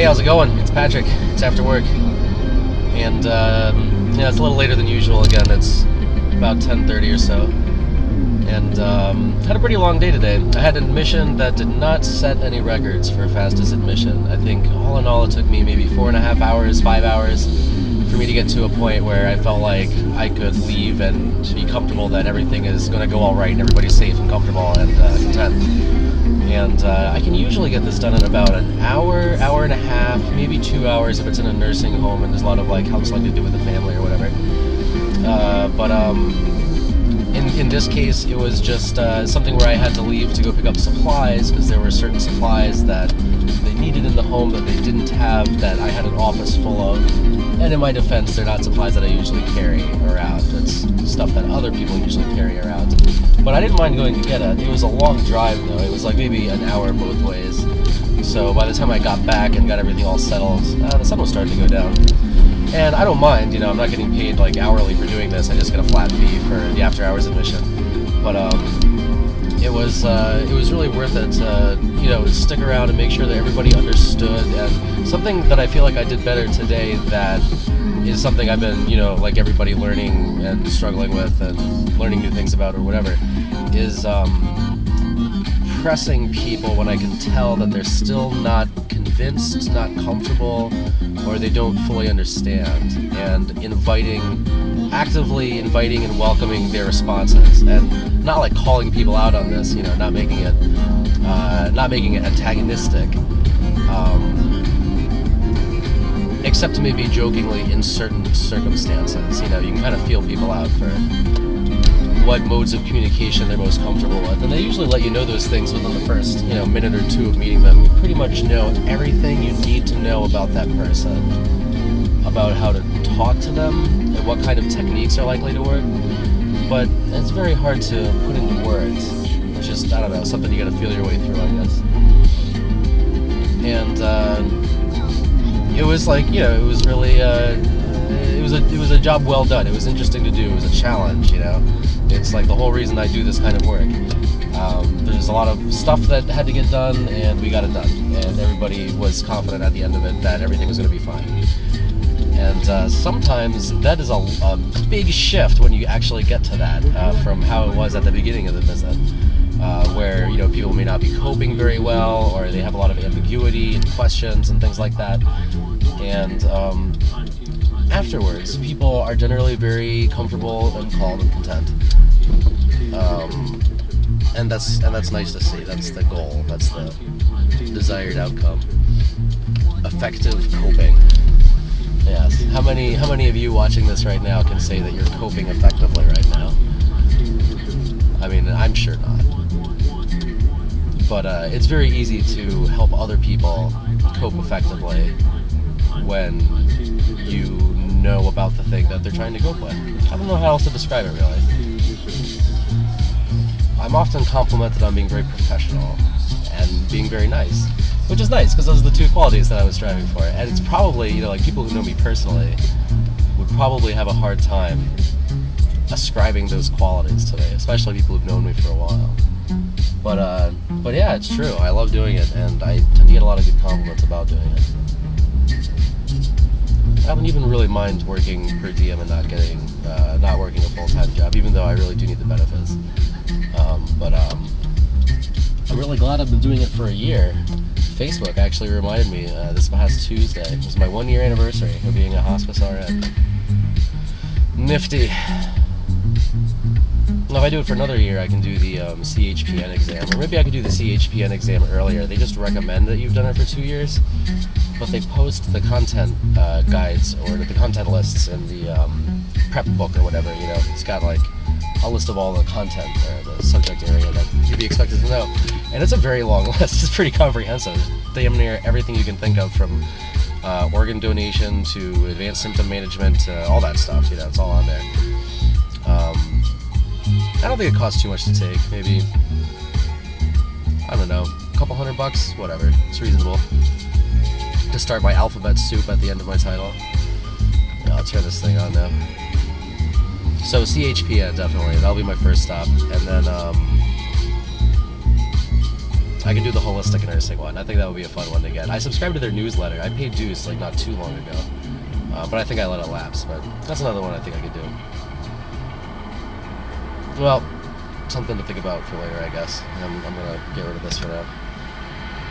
how's it going? It's Patrick. It's after work. And, yeah, it's a little later than usual again. It's about 10:30 or so. And, had a pretty long day today. I had an admission that did not set any records for fastest admission. I think, all in all, it took me maybe 4.5 hours, 5 hours for me to get to a point where I felt like I could leave and be comfortable that everything is going to go all right and everybody's safe and comfortable and content. And I can usually get this done in about an hour, hour and a half, maybe 2 hours if it's in a nursing home and there's a lot of like counseling to do with the family or whatever. But in this case, it was just something where I had to leave to go pick up supplies because there were certain supplies that they needed in the home that they didn't have that I had an office full of. And in my defense, they're not supplies that I usually carry around. It's stuff that other people usually carry around. But I didn't mind going to get it. It was a long drive, though. It was like maybe an hour both ways. So by the time I got back and got everything all settled, the sun was starting to go down. And I don't mind, you know, I'm not getting paid like hourly for doing this. I just get a flat fee for the after-hours admission. But it was really worth it to, you know, stick around and make sure that everybody understood. And something that I feel like I did better today that is something I've been, you know, like everybody learning and struggling with and learning new things about or whatever, is pressing people when I can tell that they're still not convinced, not comfortable, or they don't fully understand, and actively inviting and welcoming their responses, and not like calling people out on this, you know, not making it antagonistic, except maybe jokingly in certain circumstances. You know, you can kind of feel people out for what modes of communication they're most comfortable with, and they usually let you know those things within the first, you know, minute or two of meeting them. You pretty much know everything you need to know about that person, about how to talk to them and what kind of techniques are likely to work, but it's very hard to put into words. It's just, I don't know, something you gotta feel your way through, I guess. And it was like, you know, it was really it was a job well done. It was interesting to do. It was a challenge, you know. It's like the whole reason I do this kind of work. There's a lot of stuff that had to get done, and we got it done. And everybody was confident at the end of it that everything was going to be fine. And sometimes that is a big shift when you actually get to that from how it was at the beginning of the visit, where, you know, people may not be coping very well, or they have a lot of ambiguity and questions and things like that. And afterwards, people are generally very comfortable and calm and content. And that's nice to see. That's the goal. That's the desired outcome. Effective coping. Yes. How many of you watching this right now can say that you're coping effectively right now? I mean, I'm sure not. But it's very easy to help other people cope effectively when you know about the thing that they're trying to cope with. I don't know how else to describe it, really. I'm often complimented on being very professional and being very nice, which is nice because those are the two qualities that I was striving for. And it's probably, you know, like people who know me personally would probably have a hard time ascribing those qualities to me, especially people who've known me for a while. But yeah, it's true. I love doing it, and I tend to get a lot of good compliments about doing it. I don't even really mind working per diem and not working a full-time job, even though I really do need the benefits. I'm really glad I've been doing it for a year. Facebook actually reminded me this past Tuesday. It was my 1-year anniversary of being a hospice RN. Nifty. Now, if I do it for another year, I can do the CHPN exam, or maybe I could do the CHPN exam earlier. They just recommend that you've done it for 2 years, but they post the content guides or the content lists in the prep book or whatever. You know, it's got like a list of all the content or the subject area that you'd be expected to know, and it's a very long list. It's pretty comprehensive. Damn near everything you can think of, from organ donation to advanced symptom management, all that stuff. You know, it's all on there. I don't think it costs too much to take. Maybe, I don't know, a couple $100, whatever. It's reasonable to start my alphabet soup at the end of my title. Yeah, I'll turn this thing on now. So CHPN, definitely. That'll be my first stop. And then I could do the holistic nursing one. I think that would be a fun one to get. I subscribed to their newsletter. I paid dues like not too long ago, but I think I let it lapse. But that's another one I think I could do. Well, something to think about for later, I guess. I'm gonna get rid of this for now.